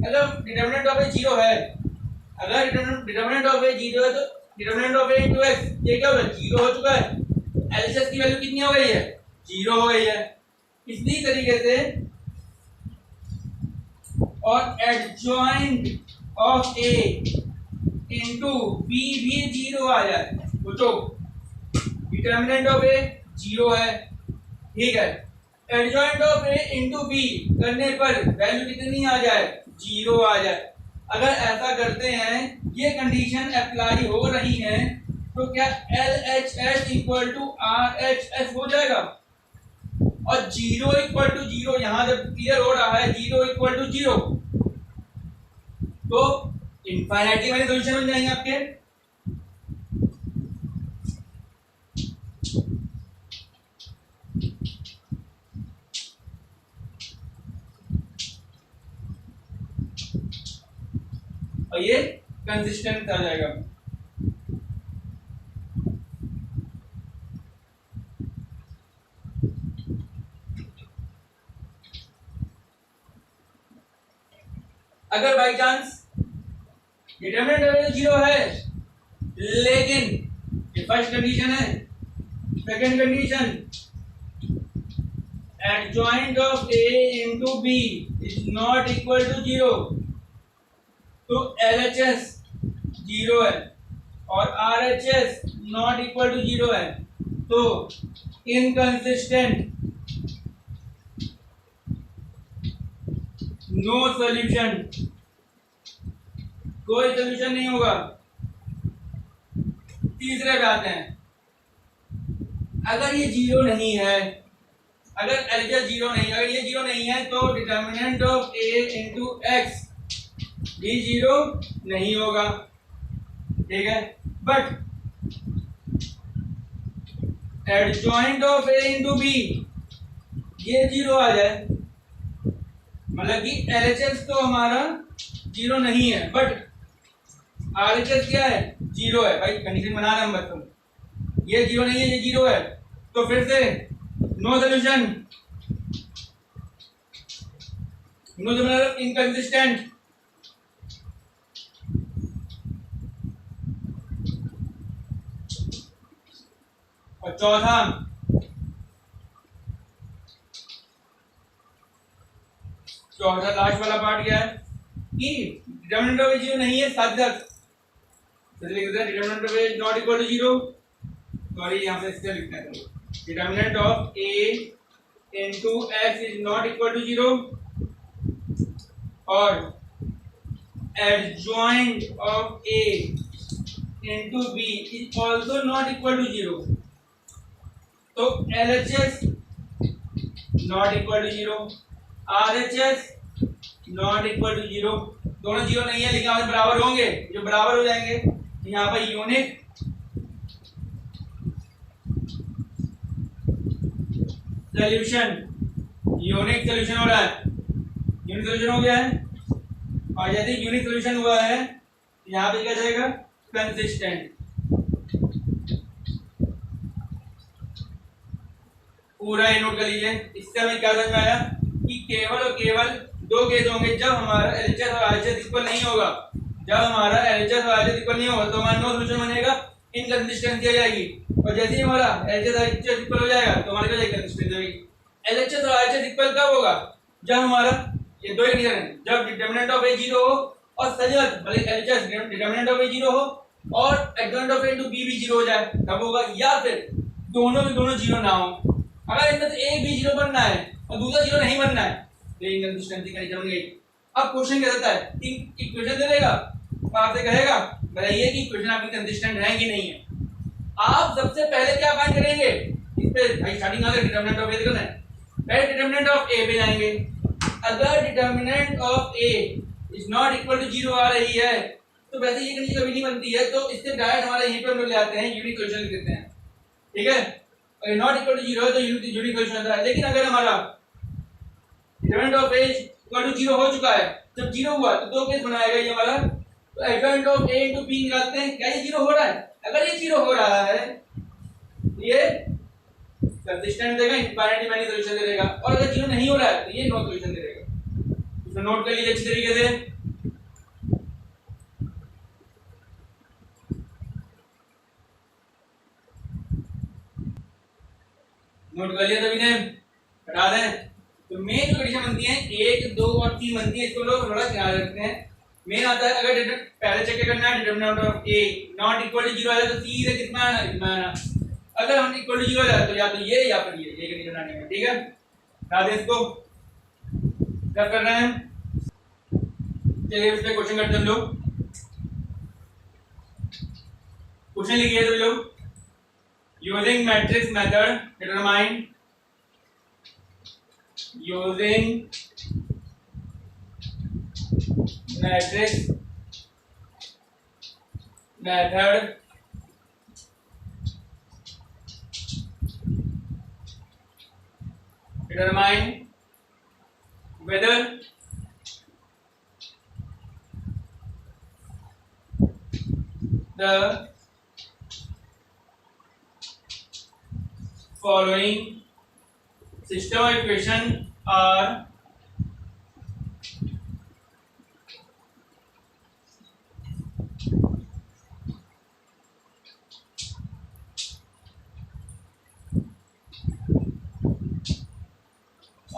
अगर डिटरमिनेंट ऑफ ए 0 है, अगर डिटरमिनेंट ऑफ ए 0 है तो determinant of A into x ये क्या होगा, 0 हो चुका है, LHS की वैल्यू कितनी हो गई है, 0 हो गई है। इसी तरीके से और adjoint of A into b भी 0 आ जाए, सोचो डिटरमिनेंट ऑफ ए 0 है, ठीक है, adjoint of A into b करने पर वैल्यू कितनी आ जाए, 0 आ जाए। अगर ऐसा करते हैं, ये कंडीशन अप्लाई हो रही है, तो क्या LHS इक्वल टू RHS हो जाएगा, और 0 इक्वल टू 0 यहां जब क्लियर हो रहा है, 0 इक्वल टू 0 तो इनफाइनाइटली वाले सॉल्यूशन बन जाएंगे आपके। और ये कंसिस्टेंट आ जाएगा। अगर by chance determinant of a zero है, लेकिन ये फर्स्ट कंडीशन है, second condition adjoint of a into b is not equal to 0, तो LHS 0 है और RHS not equal to 0 है, तो inconsistent, नो सॉल्यूशन, कोई सॉल्यूशन नहीं होगा। तीसरे पे आते हैं, अगर ये जीरो नहीं है, अगर एलजीएस जीरो नहीं, अगर ये जीरो नहीं है तो determinant of a into x भी जीरो नहीं होगा, ठीक है। But adjoint of a into b ये जीरो आ जाए, मतलब कि एलएचएस तो हमारा जीरो नहीं है, बट आरएचएस क्या है, जीरो है। भाई कंडीशन बना रहे हम बच्चों, ये जीरो नहीं है, ये जीरो है, तो फिर से नो सोल्यूशन, नो मतलब इनकंसिस्टेंट। और चौथा लास्ट वाला पार्ट क्या है कि डिटरमिनेंट ऑफ ए जीरो नहीं है, साथ साथ लिख देते हैं determinant of A not equal to zero, sorry यहाँ पे इससे लिखना है, determinant of A into X is not equal to zero और adjoint of A into B is also not equal to zero, तो LHS not equal to zero, RHS not equal to zero, दोनों zero नहीं है लेकिन यहाँ बराबर होंगे, जो बराबर हो जाएंगे यहाँ पर यूनिक सॉल्यूशन, यूनिक सॉल्यूशन हो रहा है, यूनिक सॉल्यूशन हो गया है। और यदि यूनिक सॉल्यूशन हुआ है यहाँ पे क्या जाएगा, कंसिस्टेंट। पूरा ही नोट कर लीजिए। इससे हमें क्या समझ में आया कि केवल और केवल दो केस होंगे जब हमारा एलएचएस और आरएचएस इक्वल नहीं होगा, जब हमारा एलएचएस और आरएचएस इक्वल नहीं होगा तो हमारा नो सॉल्यूशन बनेगा, इनकंसिस्टेंसी आ जाएगी। और जैसे ही हमारा एलएचएस और आरएचएस इक्वल हो जाएगा तो हमारे क्या जाएगी, कंसिस्टेंसी होगी। एलएचएस और आरएचएस इक्वल कब होगा, जब हमारा ये दो कंडीशन है, जब डिटरमिनेंट ऑफ ए जीरो हो और सजत मतलब LHS determinant of a zero हो और adjoint of A into b भी जीरो हो जाए तब होगा, या फिर दोनों भी दोनों जीरो ना हो। अगर इनमें से एक भी जीरो बनना है और दूसरा जीरो नहीं बनना है तो इनकंसिस्टेंसी कंडीशन बन गई। अब क्वेश्चन क्या देता है, इक्वेशन दे देगा और आपसे कहेगा बताइए कि इक्वेशन आपकी कंसिस्टेंट है कि नहीं है। आप सबसे पहले क्या फाइंड करेंगे, इस पे स्टार्टिंग आगे डिटरमिनेंट ऑफ ए देखना है, पहले डिटरमिनेंट ऑफ ए पे जाएंगे। अगर determinant of A is not equal to zero आ रही है तो वैसे ये कंडीशन कभी नहीं बनती है, तो इससे डायरेक्ट हमारा यहीं पे हम ले आते हैं, यूनिक सॉल्यूशन लिख देते हैं, ठीक है। अगर नॉट इक्वल टू जीरो है तो यूनिक सॉल्यूशन आता है। लेकिन अगर हमारा determinant of a equal to zero हो चुका है, जब जीरो हुआ तो दो केस बनाएगा ये हमारा, तो adjoint of A into b निकालते हैं, क्या ये जीरो हो रहा है, अगर ये जीरो हो रहा है ये कंसिस्टेंट देगा, इनफाइनाइट मैनी सॉल्यूशन दे देगा, और अगर जीरो नहीं हो रहा है तो ये नो सॉल्यूशन दे देगा। इसको नोट कर लीजिए अच्छी तरीके से। नोट कर लिया सभी ने, हटा दें। तो मेन जो कंडीशन बनती है 1 2 और 3 बनती है, इसको लोग थोड़ा ख्याल रखते हैं। मेन आता है अगर पहले चेक करना है determinant of A not equal to zero आया तो सीधे कितना आना, अगर हम इक्वल टू जीरो आया तो या तो ये या फिर ये कंडीशन आनी है, ठीक है। हटा दें इसको, क्या कर रहे हैं, चलिए इस पे क्वेश्चन करते हैं लोग। क्वेश्चन लिखिए सभी लोग। Using matrix method determine, using matrix method determine whether the following system of equation are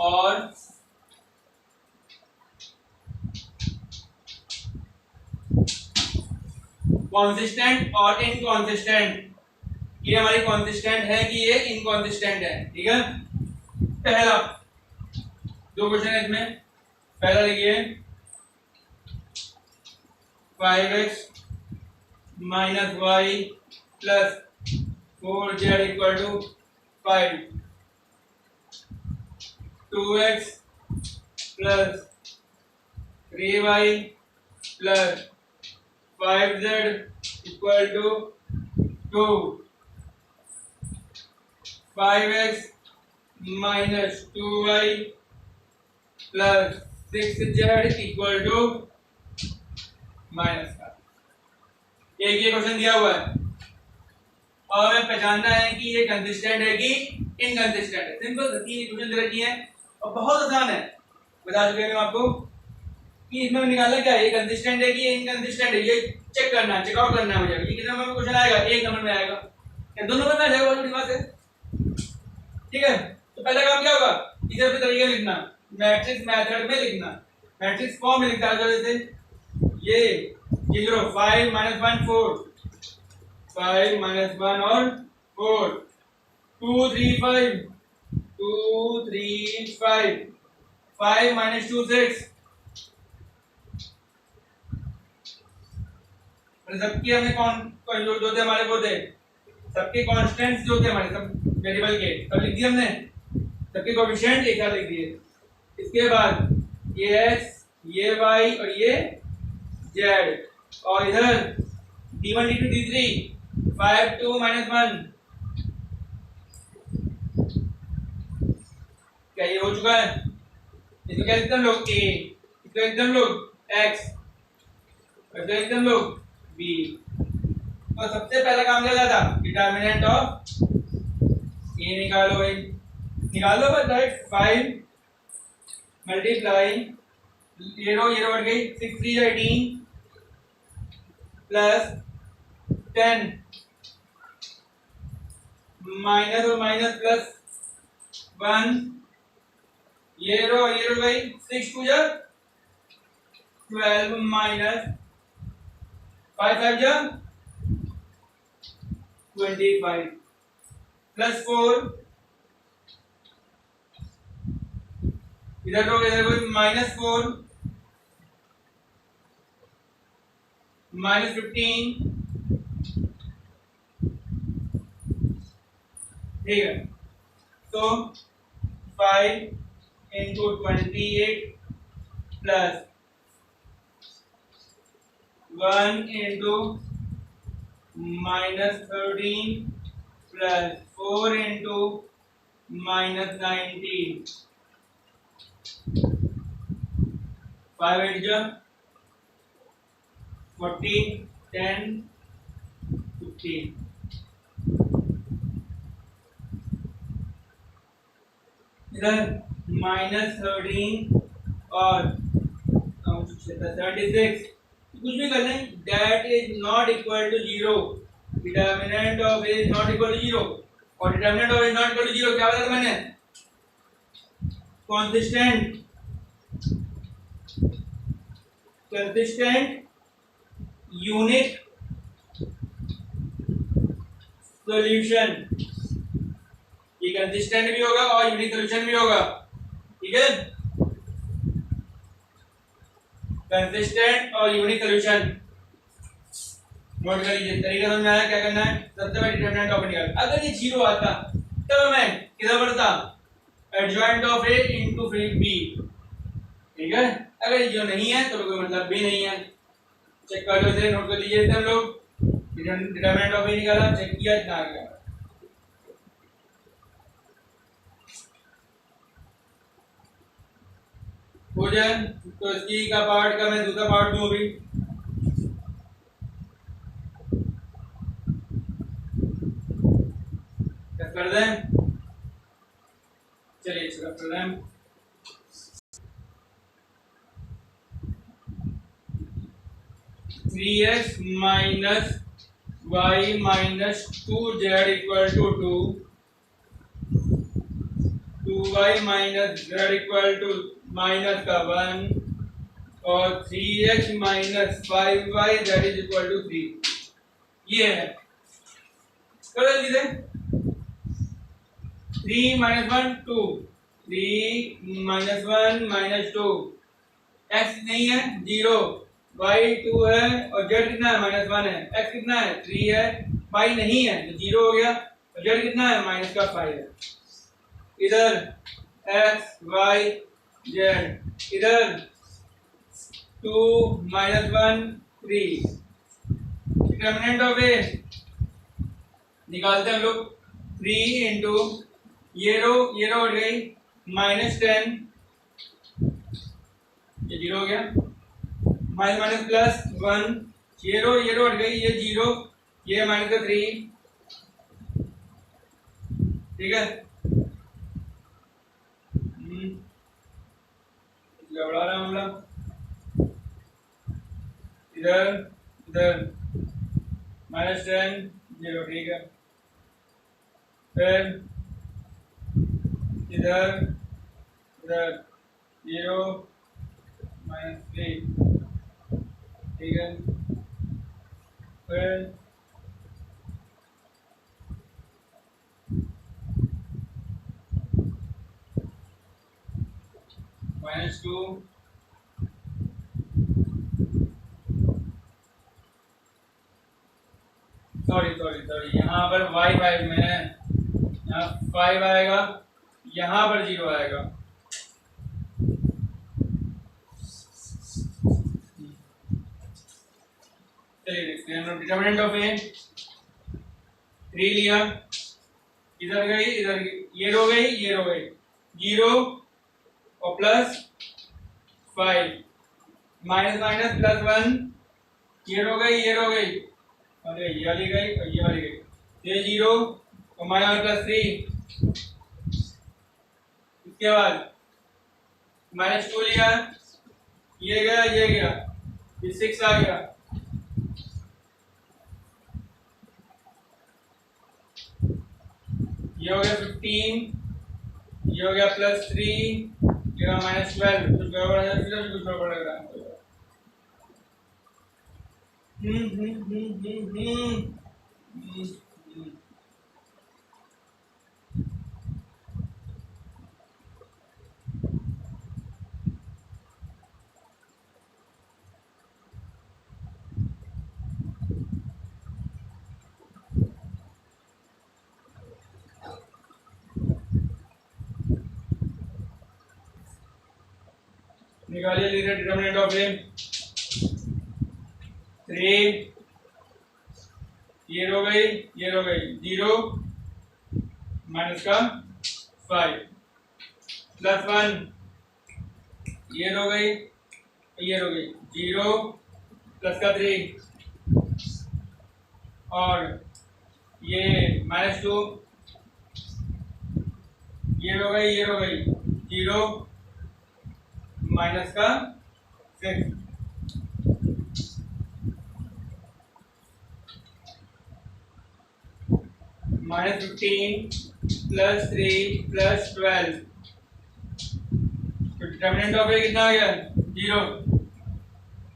और कॉन्सिस्टेंट और इनकॉन्सिस्टेंट। ये हमारी कॉन्सिस्टेंट है कि ये इनकॉन्सिस्टेंट है, ठीक है। पहला दो क्वेश्चन है इसमें। पहला लिखिए 5x minus y plus 4z equal to 5, 2x plus 3y plus 5z equal to 2, 5x minus 2y plus 6z equal to minus का। एक ये क्वेश्चन दिया हुआ है और हमें पहचानना है कि ये कंसिस्टेंट है कि इनकंसिस्टेंट है। सिंपल सा तीन इक्वेशन दे रखी है और बहुत आसान है, बता चुके हैं आपको कि इसमें निकालना क्या है, ये कंसिस्टेंट है कि ये इनकंसिस्टेंट है, ये चेक करना है, चेकआउट करना है मुझे। ये कितने नंबर में क्वेश्चन आएगा, एक नंबर में आएगा, क्या दो नंबर में आ जाएगा, बहुत बड़ी बात है, ठीक है। तो पहला काम क्या होगा, इधर पे तरीका लिखना, मैट्रिक्स मेथड में लिखना, मैट्रिक्स फॉर्म में लिखता है। जैसे ये 0 5 - 1 4, 5 - 1 और 4, 2 3 5, 2 3 5, 5 - 2 6। सबके हमने कौन जो थे हमारे वो थे, सबके कांस्टेंट्स जो थे हमारे, सब वेरिएबल के सब लिख दिए हमने, सबके कोएफिशिएंट एक साथ लिख दिए। इसके बाद ये x, ये y और ये z, और इधर d1 d2 d3, 5 2 - 1, क्या ये हो चुका है। इसको क्या लिखते हम लोग, a, इसको लिखते हम लोग x, और इसको लिखते हम लोग b। तो सबसे पहला काम क्या था, डिटरमिनेंट ऑफ a निकालो भाई, निकालो बस डायरेक्ट। 5 मल्टीप्लाई 0 0 बढ़ गई, 6 3 18 प्लस 10 माइनस और माइनस प्लस 1, ये रो गई, 6 2 जा 12 माइनस 5 5 जा 25 प्लस 4, इधर कोई -4 -15, ठीक है। तो 5 × 28 प्लस 1 × -13 प्लस 4 × -19, 5 8 जा 40, 10 15, इधर -13 और 76, कुछ भी कर लें, that is not equal to 0, determinant of a is not equal to 0, और determinant of a is not equal to 0 क्या बताया था मैंने, consistent यूनिक सॉल्यूशन। ये कंसिस्टेंट भी होगा और यूनिक सॉल्यूशन भी होगा, ठीक है। कंसिस्टेंट और यूनिक सॉल्यूशन नोट कर लीजिए। तरीका समझ में आया, क्या करना है, सबसे पहले डिटरमिनेंट ऑफ निकाल। अगर ये 0 आता तब मैं किधर बढ़ता, adjoint of a into b, ठीक है। अगर ये जो नहीं है तो कोई मतलब भी नहीं है, चेक कर लो, इसे नोट कर लीजिए। हम लोग डिटरमिनेंट ऑफ a निकाला, चेक किया, इतना आ गया। हो जाए तो इसकी का पार्ट का मैं दूसरा पार्ट दूं अभी, कर दें, चलिए इसका कर दें। 3x minus y minus 2z equal to 2, 2y minus z equal to minus का 1 और 3x minus 5y that is equal to 3। ये है, करो जल्दी से। 3 माइनस 1 2, 3 माइनस 1 माइनस 2, x नहीं है 0, y 2 है और z कितना है माइनस 1 है, x कितना है 3 है, y नहीं है तो 0 हो गया और z कितना है माइनस का 5 है। इधर x y z, इधर 2 माइनस 1 3, डिटरमिनेंट ऑफ ए निकालते हैं हम लोग। 3 इंटू ये रो हट गई माइनस 10, ये 0 हो गया, माइनस माइनस प्लस 1, ये रो हट गई, ये 0, ये माइनस का 3, ठीक है। गड़बड़ा रहा मामला, इधर इधर माइनस 10 0, ठीक है। फिर इधर इधर 0 माइनस 3, ठीक है। फिर माइनस 2, सॉरी यहाँ पर y5 में है, यहाँ 5 आएगा, यहाँ पर 0 आएगा। चलिए देखते हैं, डिटरमिनेंट ऑफ ए 3 लिया, इधर गई इधर गई, ये रो गई 0 और प्लस 5, माइनस माइनस प्लस 1, ये रो गई, अरे ये वाली गई और ये वाली गई, ये 0 और माइनस प्लस 3, इसके बाद माइनस 2 लिया, ये गया ये 6 आ गया, ये हो गया 15, ये हो गया प्लस 3, ये हो माइनस 12, कुछ गड़बड़ है, कुछ गड़बड़ लग रहा है। निकालिए लीनियर डिटरमिनेंट ऑफ ए 3, ये रो गई 0 माइनस का 5 प्लस 1, ये रो गई 0 प्लस का 3 और ये माइनस 2, ये रो गई 0 माइनस का 6, माइनस 15 प्लस 3 प्लस 12, तो डिटरमिनेंट ऑफ ए कितना हो गया 0।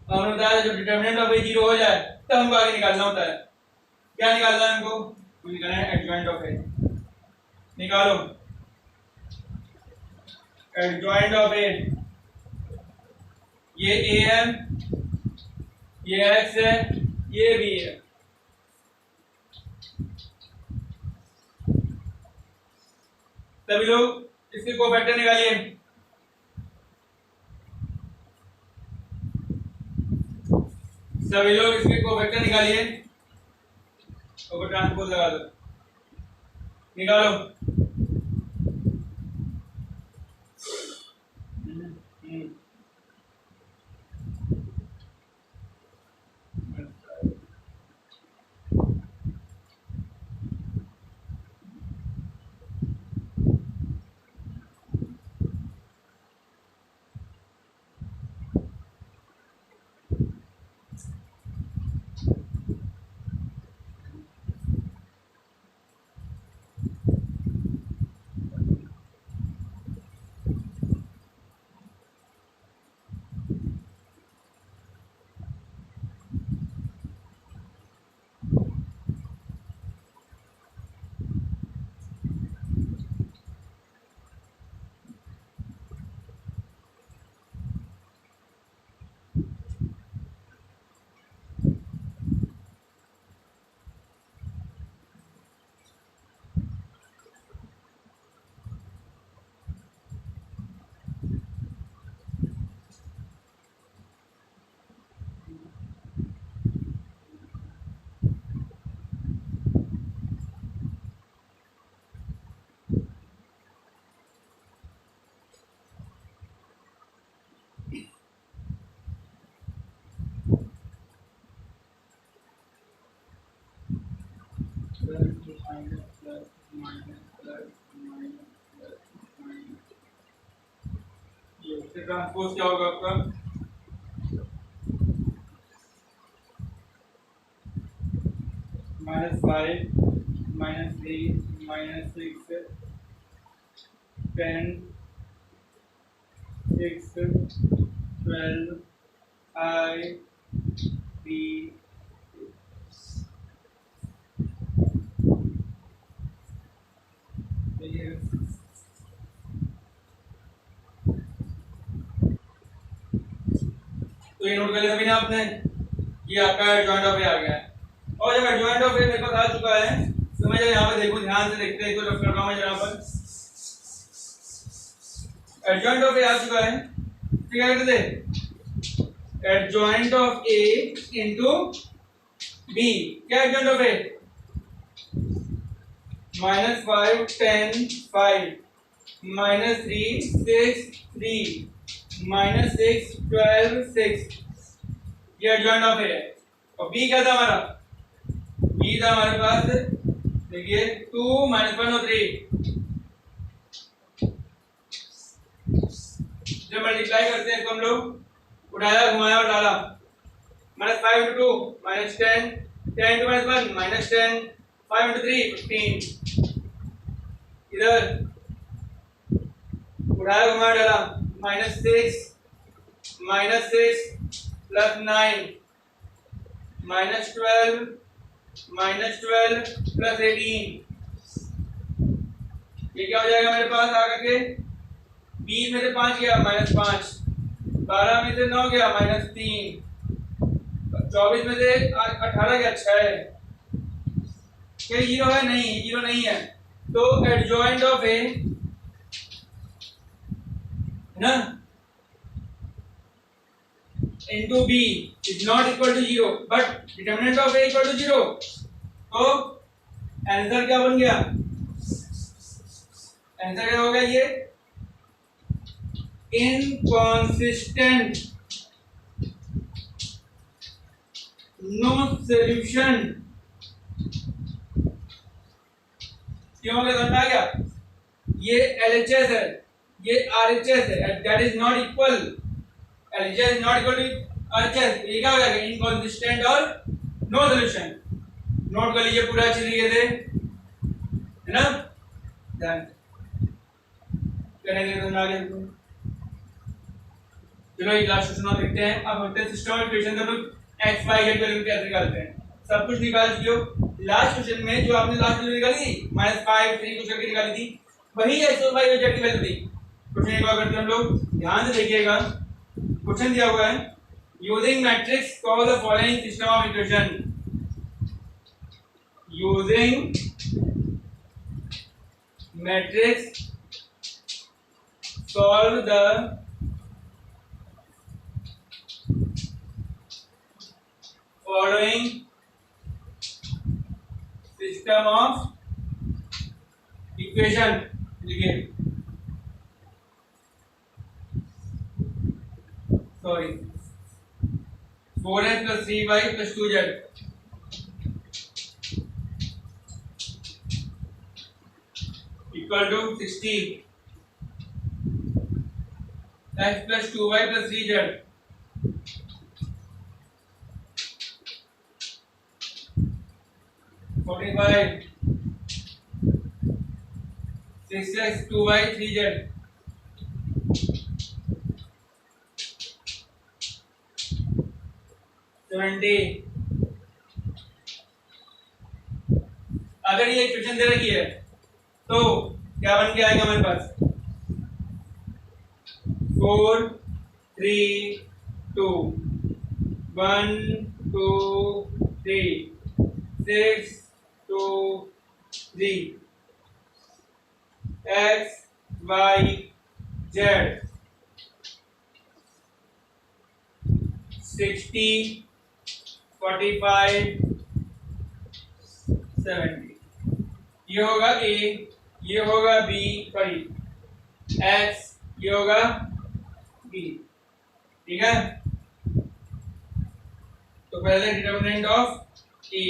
हमने बताया जब डिटरमिनेंट ऑफ ए 0 हो जाए तब हमको आगे निकालना होता है, क्या निकालना है हमको, निकालना है एडजॉइंट ऑफ ए। निकालो एडजॉइंट ऑफ ए, ये ए है, ये एक्स है, ये बी है, सभी लोग इसके कोफैक्टर निकालिए। सभी लोग इसके कोफैक्टर निकालिए, तो ट्रांसपोज लगा दो, निकालो। ये ट्रांसपोज क्या होगा आपका? -5 -3 -6 10 6 12 I B। तो ये नोट कर लिया ना आपने, ये आपका एडजॉइंट ऑफ ए आ गया है। और जब एडजॉइंट ऑफ ए मेरे पास आ चुका है तो मैं जब यहाँ पे देखूं, ध्यान से देखते हैं, तो रख कर रहा हूँ मैं यहाँ पर एडजॉइंट ऑफ ए आ चुका है। फिर क्या करते थे? Adjoint of A into b. क्या एडजॉइंट ऑफ ए? -5 10 5 -3 6 3 -6 12 6। ये एडजॉइंट ऑफ ए है। और बी क्या था हमारा? बी था हमारे पास, देखिए 2 -1 और 3। जब मल्टीप्लाई करते हैं तो हम लोग उठाया, घुमाया और डाला। -5 × 2 -10 10 × -1 -10 5 × 3 15। इधर उठाया, घुमाया, डाला। -6 -6 + 9 -12 -12 + 18। ये क्या हो जाएगा मेरे पास आकर के? 20 में से 5 गया -5, 12 में से 9 गया -3, 24 में से 18 गया 6। क्या जीरो है? नहीं, जीरो नहीं है। तो एडजॉइंट ऑफ ए ना into b is not equal to 0, but determinant of a equal to 0। तो आंसर क्या बन गया? आंसर क्या हो गया? ये इनकॉन्सिस्टेंट, नो सॉल्यूशन। क्यों हो गया? समझ में आ गया? ये LHS है, ये RHS है, that is not equal. LHS is not equal to RHS। ये क्या हो जाएगा? इनकॉन्सिस्टेंट और नो सॉल्यूशन। नोट कर लीजिए पूरा अच्छी तरीके से, है ना? ध्यान करेंगे तो आगे। चलो ये लास्ट क्वेश्चन और देखते हैं। अब होते हैं सिस्टम ऑफ इक्वेशन। हम लोग x y z वैल्यू कैसे निकालते हैं? सब कुछ निकाल चुके हो। लास्ट क्वेश्चन में जो आपने लास्ट वैल्यू निकाली थी -5 3 कुछ करके निकाली थी, वही x और y और z की वैल्यू थी। क्वेश्चन एक बार करते हैं हम लोग, ध्यान से देखिएगा। क्वेश्चन दिया हुआ है, using matrix solve the following system of equation. Using matrix solve the following system of equation. लिखिए, sorry 4x + 3y + 2z equal to 60। x + 2y + 3z 45। 6x 2y 3z 70। अगर ये इक्वेशन दे रखी है तो क्या बन के आएगा हमारे पास? 4 3 2 1 2 3 6 2 3 x y z 60 45 70। ये होगा A, ये होगा B, सॉरी X, ये होगा B। ठीक है? तो पहले डिटरमिनेंट ऑफ A,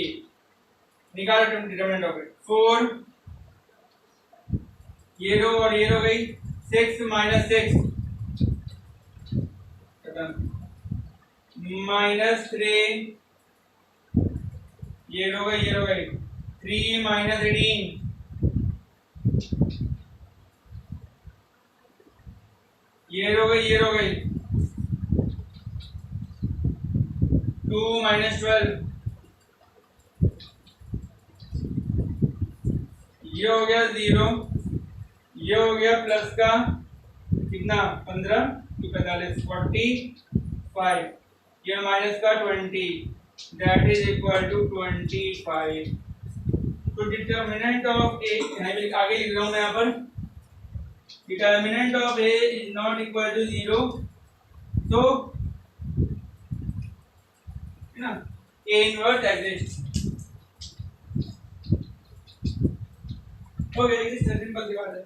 निकालो डिटरमिनेंट ऑफ इट। 4 ये रो और ये रो गई, 6 माइनस 6 माइनस 3 ये रो गई 3 माइनस 18 ये रो गई 2 माइनस 12 ये हो गया 0, ये हो गया प्लस का कितना 15 45 45, ये माइनस का 20, दैट इज इक्वल टू 25। तो डिटर्मिनेंट ऑफ ए आगे लिख रहा हूं मैं यहाँ पर, determinant of A is not equal to 0, तो है ना ए इनवर्स एग्जिस्ट हो गया। इस सिंपल सी बात है।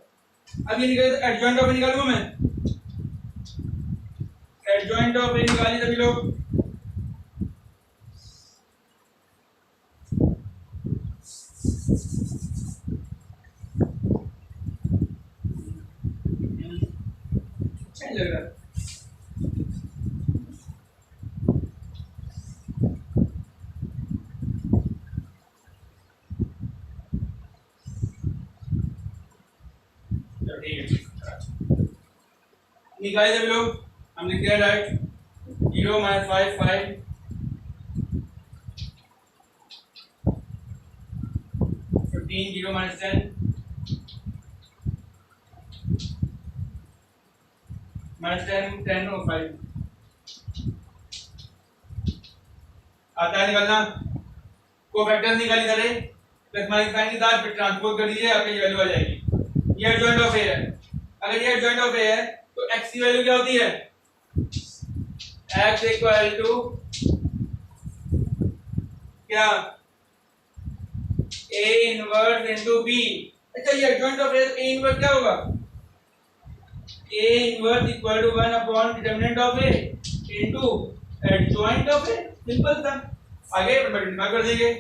अब ये निकाल एडजॉइंट ऑफ ए निकालूंगा मैं, एडजॉइंट ऑफ ए निकालिए सभी लोग। अच्छा लग रहा है। निकाले सभी लोग, हम लिख दिया राइट 0 माइनस 5 5 15 0 माइनस 10 माइनस 10 10 और 5 आता है निकालना। कोफैक्टर्स निकाली सारे प्लस माइनस साइन के साथ फिर ट्रांसपोज कर दीजिए, आपकी वैल्यू आ जाएगी। ये एडजॉइंट ऑफ ए है। अगर ये एडजॉइंट ऑफ ए है तो x की वैल्यू क्या होती है, x इक्वल टू क्या a इनवर्स इनटू b। अच्छा ये एडजॉइंट ऑफ a इनवर्स क्या होगा, a inverse equal to 1 upon determinant of a into adjoint of a। Simple था, आगे मल्टीप्लाई कर देंगे।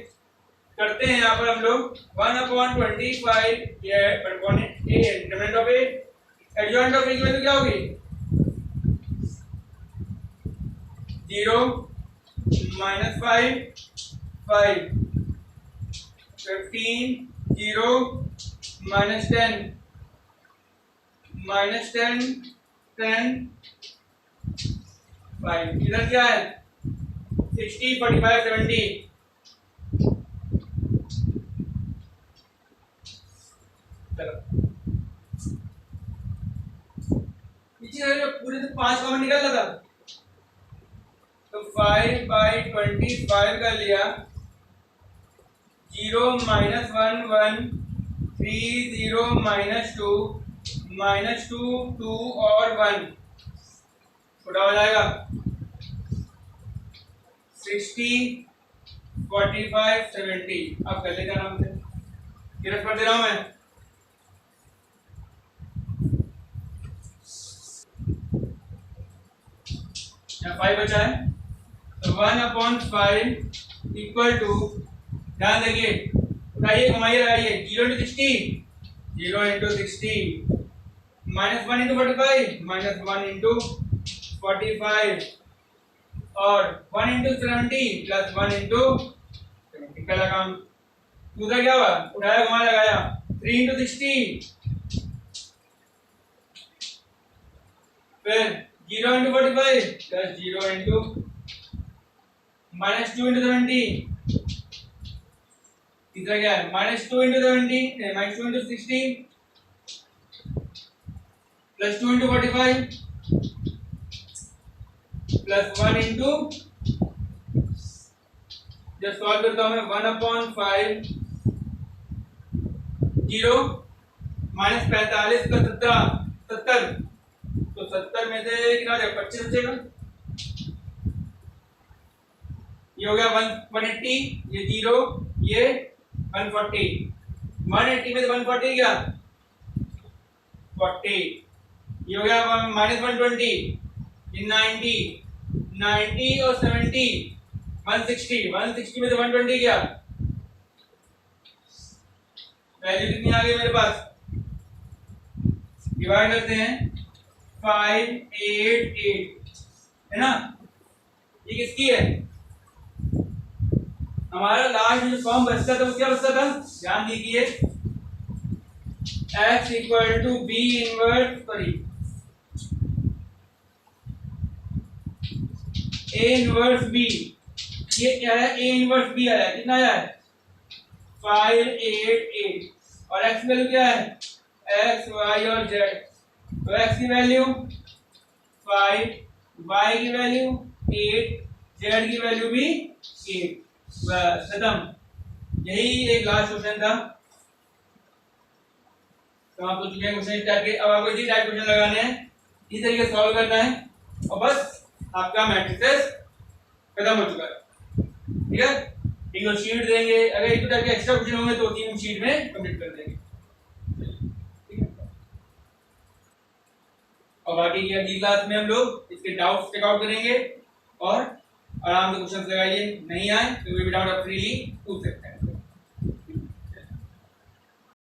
करते हैं यहाँ पर हम लोग 1 अपॉन 25 ये upon a determinant of a, adjoint of a की वैल्यू क्या होगी 0 माइनस 5 5 15 0 माइनस 10 माइनस 10 10 5, इधर क्या है 60 45 70। पूरे से 5 कॉमन निकल रहा था, तो 5 बाई 25 कर लिया, 0 माइनस 1 1 3 0 माइनस 2 2 और 1 छोटा हो जाएगा 60 45 70। अब कर लेगा आराम से, गिरफ्त कर दे रहा हूं मैं। यहाँ 5 बचा है, तो 1 अपॉन 5 इक्वल टू, ध्यान देखिए उठाइए घुमाइए लगाइए 0 into 60 0 into 60 minus 1 into 45 minus 1 into 45 और 1 इंटू 70 प्लस 1 इंटू 70 का काम। दूसरा क्या हुआ, उठाया घुमाया लगाया 3 इंटू 60 फिर 0 into 45 plus 0 into minus 2 into 70। तीसरा क्या है minus 2 into 70 minus 2 into 60 plus 2 into 45 plus 1 into, जब सॉल्व करता हूं मैं 1 अपॉन 5 0 माइनस 45 का 70 तो 70 में से कितना जाएगा 25 बचेगा, ये हो गया 180 ये 0 ये 140 180 में से 140 क्या 40, ये हो गया माइनस 120 ये 90 90 और 70 160 160 में से 120 क्या वैल्यू कितनी आ गई मेरे पास, डिवाइड करते हैं 5 8 8 है ना। ये किसकी है, हमारा लास्ट जो फॉर्म बचता था वो क्या बचता था, ध्यान दीजिए, x equal to b inverse sorry a inverse b, ये क्या है, a इनवर्स b आया है, कितना आया है 5 8 8 और x वैल्यू क्या है x y और z, तो x की वैल्यू 5, y की वैल्यू 8, z की वैल्यू भी 8, बस खत्म। यही एक लास्ट क्वेश्चन था, तो आप कुछ क्वेश्चन करके अब आपको इसी टाइप क्वेश्चन लगाने हैं, इस तरीके सॉल्व करना है और बस आपका मैट्रिसेस खत्म हो चुका है। ठीक है, एक दो शीट देंगे, अगर एक दो टाइप के एक्स्ट्रा क्वेश्चन होंगे तो 3 शीट में कंप्लीट कर देंगे। ठीक है, और बाकी की अगली क्लास में हम लोग इसके डाउट्स चेक आउट करेंगे और आराम से क्वेश्चन लगाइए, नहीं आए तो वे भी डाउट आप फ्रीली पूछ सकते हैं।